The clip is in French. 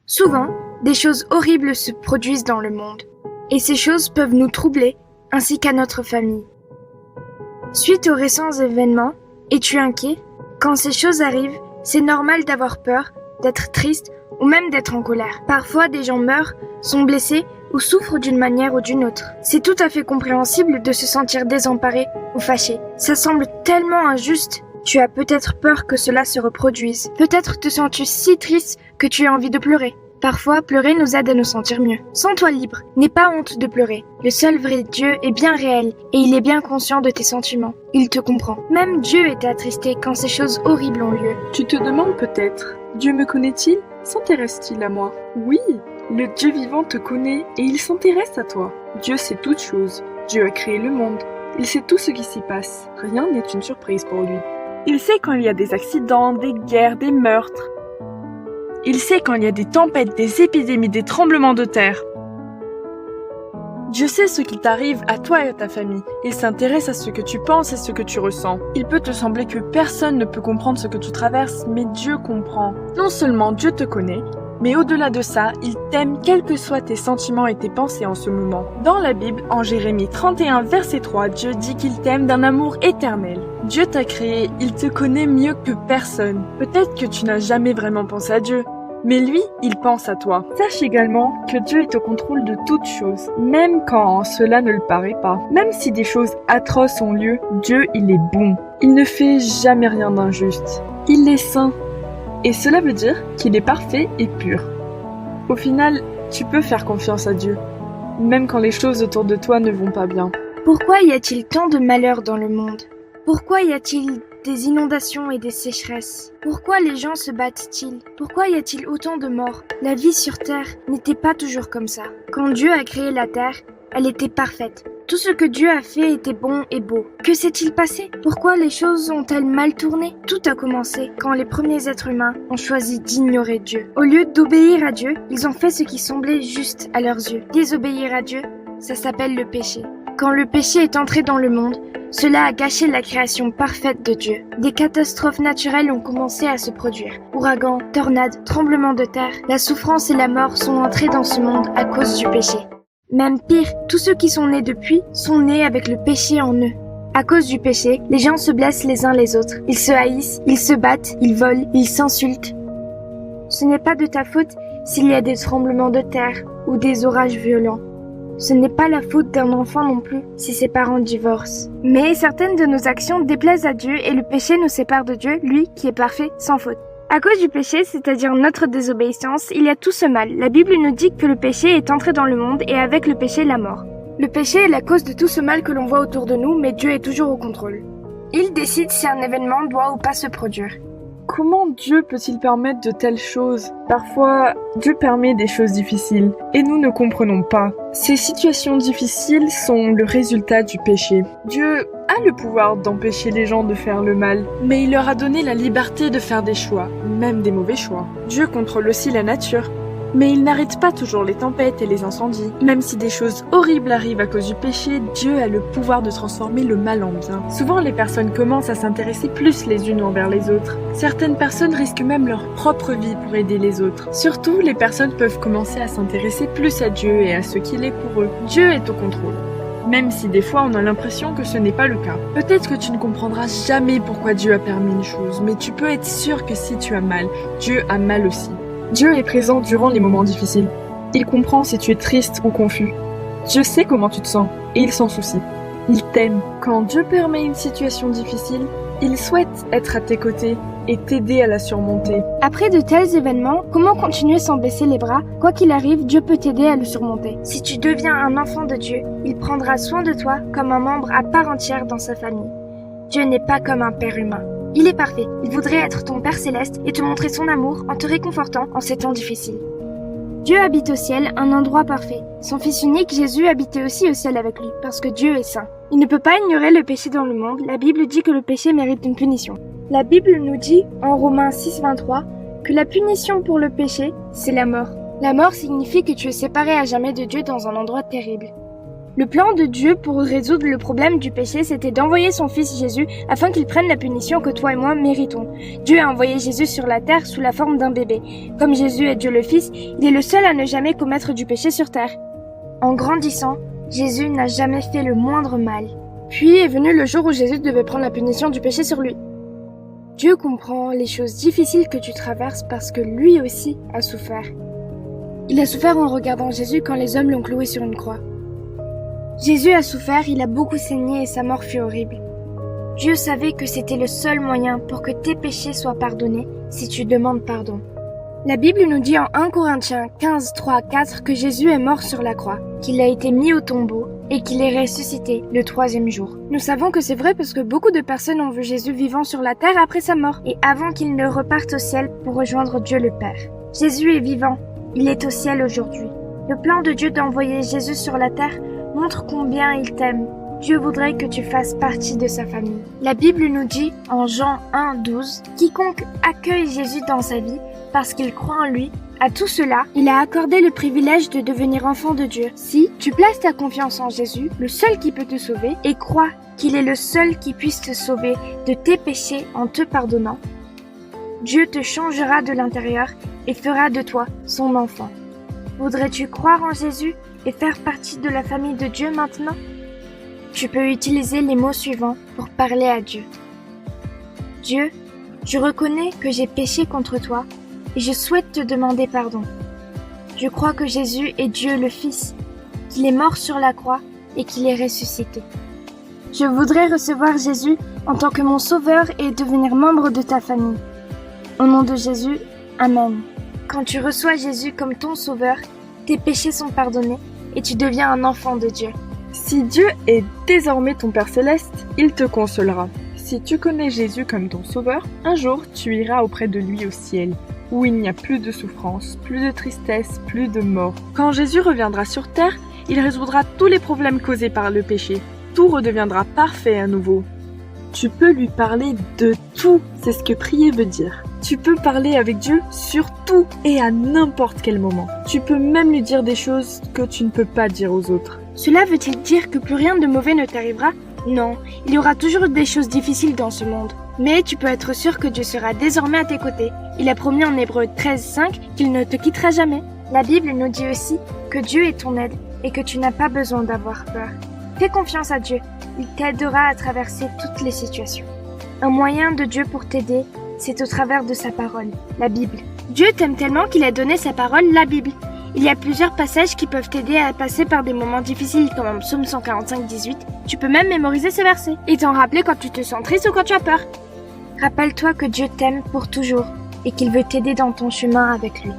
Souvent, des choses horribles se produisent dans le monde, et ces choses peuvent nous troubler, ainsi qu'à notre famille. Suite aux récents événements, es-tu inquiet? Quand ces choses arrivent, c'est normal d'avoir peur, d'être triste ou même d'être en colère. Parfois, des gens meurent, sont blessés ou souffrent d'une manière ou d'une autre. C'est tout à fait compréhensible de se sentir désemparé ou fâché. Ça semble tellement injuste. Tu as peut-être peur que cela se reproduise. Peut-être te sens-tu si triste que tu as envie de pleurer. Parfois, pleurer nous aide à nous sentir mieux. Sens-toi libre, n'aie pas honte de pleurer. Le seul vrai Dieu est bien réel et il est bien conscient de tes sentiments. Il te comprend. Même Dieu était attristé quand ces choses horribles ont lieu. Tu te demandes peut-être, Dieu me connaît-il? S'intéresse-t-il à moi? Oui, le Dieu vivant te connaît et il s'intéresse à toi. Dieu sait toutes choses. Dieu a créé le monde. Il sait tout ce qui s'y passe. Rien n'est une surprise pour lui. Il sait quand il y a des accidents, des guerres, des meurtres. Il sait quand il y a des tempêtes, des épidémies, des tremblements de terre. Dieu sait ce qui t'arrive à toi et à ta famille. Il s'intéresse à ce que tu penses et ce que tu ressens. Il peut te sembler que personne ne peut comprendre ce que tu traverses, mais Dieu comprend. Non seulement Dieu te connaît, mais au-delà de ça, il t'aime quels que soient tes sentiments et tes pensées en ce moment. Dans la Bible, en Jérémie 31, verset 3, Dieu dit qu'il t'aime d'un amour éternel. Dieu t'a créé, il te connaît mieux que personne. Peut-être que tu n'as jamais vraiment pensé à Dieu, mais lui, il pense à toi. Sache également que Dieu est au contrôle de toutes choses, même quand cela ne le paraît pas. Même si des choses atroces ont lieu, Dieu, il est bon. Il ne fait jamais rien d'injuste. Il est saint. Et cela veut dire qu'il est parfait et pur. Au final, tu peux faire confiance à Dieu, même quand les choses autour de toi ne vont pas bien. Pourquoi y a-t-il tant de malheur dans le monde? Pourquoi y a-t-il des inondations et des sécheresses? Pourquoi les gens se battent-ils? Pourquoi y a-t-il autant de morts? La vie sur Terre n'était pas toujours comme ça. Quand Dieu a créé la Terre, elle était parfaite. Tout ce que Dieu a fait était bon et beau. Que s'est-il passé? Pourquoi les choses ont-elles mal tourné? Tout a commencé quand les premiers êtres humains ont choisi d'ignorer Dieu. Au lieu d'obéir à Dieu, ils ont fait ce qui semblait juste à leurs yeux. Désobéir à Dieu, ça s'appelle le péché. Quand le péché est entré dans le monde, cela a gâché la création parfaite de Dieu. Des catastrophes naturelles ont commencé à se produire. Ouragans, tornades, tremblements de terre, la souffrance et la mort sont entrés dans ce monde à cause du péché. Même pire, tous ceux qui sont nés depuis sont nés avec le péché en eux. À cause du péché, les gens se blessent les uns les autres. Ils se haïssent, ils se battent, ils volent, ils s'insultent. Ce n'est pas de ta faute s'il y a des tremblements de terre ou des orages violents. Ce n'est pas la faute d'un enfant non plus si ses parents divorcent. Mais certaines de nos actions déplaisent à Dieu et le péché nous sépare de Dieu, lui qui est parfait sans faute. À cause du péché, c'est-à-dire notre désobéissance, il y a tout ce mal. La Bible nous dit que le péché est entré dans le monde et avec le péché, la mort. Le péché est la cause de tout ce mal que l'on voit autour de nous, mais Dieu est toujours au contrôle. Il décide si un événement doit ou pas se produire. Comment Dieu peut-il permettre de telles choses? Parfois, Dieu permet des choses difficiles et nous ne comprenons pas. Ces situations difficiles sont le résultat du péché. Dieu a le pouvoir d'empêcher les gens de faire le mal, mais il leur a donné la liberté de faire des choix, même des mauvais choix. Dieu contrôle aussi la nature, mais il n'arrête pas toujours les tempêtes et les incendies. Même si des choses horribles arrivent à cause du péché, Dieu a le pouvoir de transformer le mal en bien. Souvent, les personnes commencent à s'intéresser plus les unes envers les autres. Certaines personnes risquent même leur propre vie pour aider les autres. Surtout, les personnes peuvent commencer à s'intéresser plus à Dieu et à ce qu'il est pour eux. Dieu est au contrôle. Même si des fois on a l'impression que ce n'est pas le cas. Peut-être que tu ne comprendras jamais pourquoi Dieu a permis une chose, mais tu peux être sûr que si tu as mal, Dieu a mal aussi. Dieu est présent durant les moments difficiles. Il comprend si tu es triste ou confus. Dieu sait comment tu te sens et il s'en soucie. Il t'aime. Quand Dieu permet une situation difficile, il souhaite être à tes côtés et t'aider à la surmonter. Après de tels événements, comment continuer sans baisser les bras? Quoi qu'il arrive, Dieu peut t'aider à le surmonter. Si tu deviens un enfant de Dieu, il prendra soin de toi comme un membre à part entière dans sa famille. Dieu n'est pas comme un père humain. Il est parfait. Il voudrait être ton Père céleste et te montrer son amour en te réconfortant en ces temps difficiles. Dieu habite au ciel, un endroit parfait. Son Fils unique, Jésus, habitait aussi au ciel avec lui, parce que Dieu est saint. Il ne peut pas ignorer le péché dans le monde. La Bible dit que le péché mérite une punition. La Bible nous dit, en Romains 6, 23, que la punition pour le péché, c'est la mort. La mort signifie que tu es séparé à jamais de Dieu dans un endroit terrible. Le plan de Dieu pour résoudre le problème du péché, c'était d'envoyer son fils Jésus afin qu'il prenne la punition que toi et moi méritons. Dieu a envoyé Jésus sur la terre sous la forme d'un bébé. Comme Jésus est Dieu le Fils, il est le seul à ne jamais commettre du péché sur terre. En grandissant, Jésus n'a jamais fait le moindre mal. Puis est venu le jour où Jésus devait prendre la punition du péché sur lui. Dieu comprend les choses difficiles que tu traverses parce que lui aussi a souffert. Il a souffert en regardant Jésus quand les hommes l'ont cloué sur une croix. Jésus a souffert, il a beaucoup saigné et sa mort fut horrible. Dieu savait que c'était le seul moyen pour que tes péchés soient pardonnés si tu demandes pardon. La Bible nous dit en 1 Corinthiens 15, 3, 4 que Jésus est mort sur la croix, qu'il a été mis au tombeau et qu'il est ressuscité le 3e jour. Nous savons que c'est vrai parce que beaucoup de personnes ont vu Jésus vivant sur la terre après sa mort et avant qu'il ne reparte au ciel pour rejoindre Dieu le Père. Jésus est vivant, il est au ciel aujourd'hui. Le plan de Dieu d'envoyer Jésus sur la terre montre combien il t'aime. Dieu voudrait que tu fasses partie de sa famille. La Bible nous dit en Jean 1, 12, « Quiconque accueille Jésus dans sa vie parce qu'il croit en lui, à tout cela, il a accordé le privilège de devenir enfant de Dieu. Si tu places ta confiance en Jésus, le seul qui peut te sauver, et crois qu'il est le seul qui puisse te sauver de tes péchés en te pardonnant, Dieu te changera de l'intérieur et fera de toi son enfant. Voudrais-tu croire en Jésus et faire partie de la famille de Dieu maintenant? Tu peux utiliser les mots suivants pour parler à Dieu. Dieu, je reconnais que j'ai péché contre toi et je souhaite te demander pardon. Je crois que Jésus est Dieu le Fils, qu'il est mort sur la croix et qu'il est ressuscité. Je voudrais recevoir Jésus en tant que mon sauveur et devenir membre de ta famille. Au nom de Jésus, Amen. Quand tu reçois Jésus comme ton sauveur, tes péchés sont pardonnés et tu deviens un enfant de Dieu. Si Dieu est désormais ton Père Céleste, il te consolera. Si tu connais Jésus comme ton sauveur, un jour tu iras auprès de lui au ciel, où il n'y a plus de souffrance, plus de tristesse, plus de mort. Quand Jésus reviendra sur terre, il résoudra tous les problèmes causés par le péché. Tout redeviendra parfait à nouveau. Tu peux lui parler de tout, c'est ce que prier veut dire. Tu peux parler avec Dieu sur tout et à n'importe quel moment. Tu peux même lui dire des choses que tu ne peux pas dire aux autres. Cela veut-il dire que plus rien de mauvais ne t'arrivera? Non, il y aura toujours des choses difficiles dans ce monde. Mais tu peux être sûr que Dieu sera désormais à tes côtés. Il a promis en Hébreux 13:5 qu'il ne te quittera jamais. La Bible nous dit aussi que Dieu est ton aide et que tu n'as pas besoin d'avoir peur. Fais confiance à Dieu, il t'aidera à traverser toutes les situations. Un moyen de Dieu pour t'aider, c'est au travers de sa parole, la Bible. Dieu t'aime tellement qu'il a donné sa parole, la Bible. Il y a plusieurs passages qui peuvent t'aider à passer par des moments difficiles comme en Psaume 145:18. Tu peux même mémoriser ce verset et t'en rappeler quand tu te sens triste ou quand tu as peur. Rappelle-toi que Dieu t'aime pour toujours et qu'il veut t'aider dans ton chemin avec lui.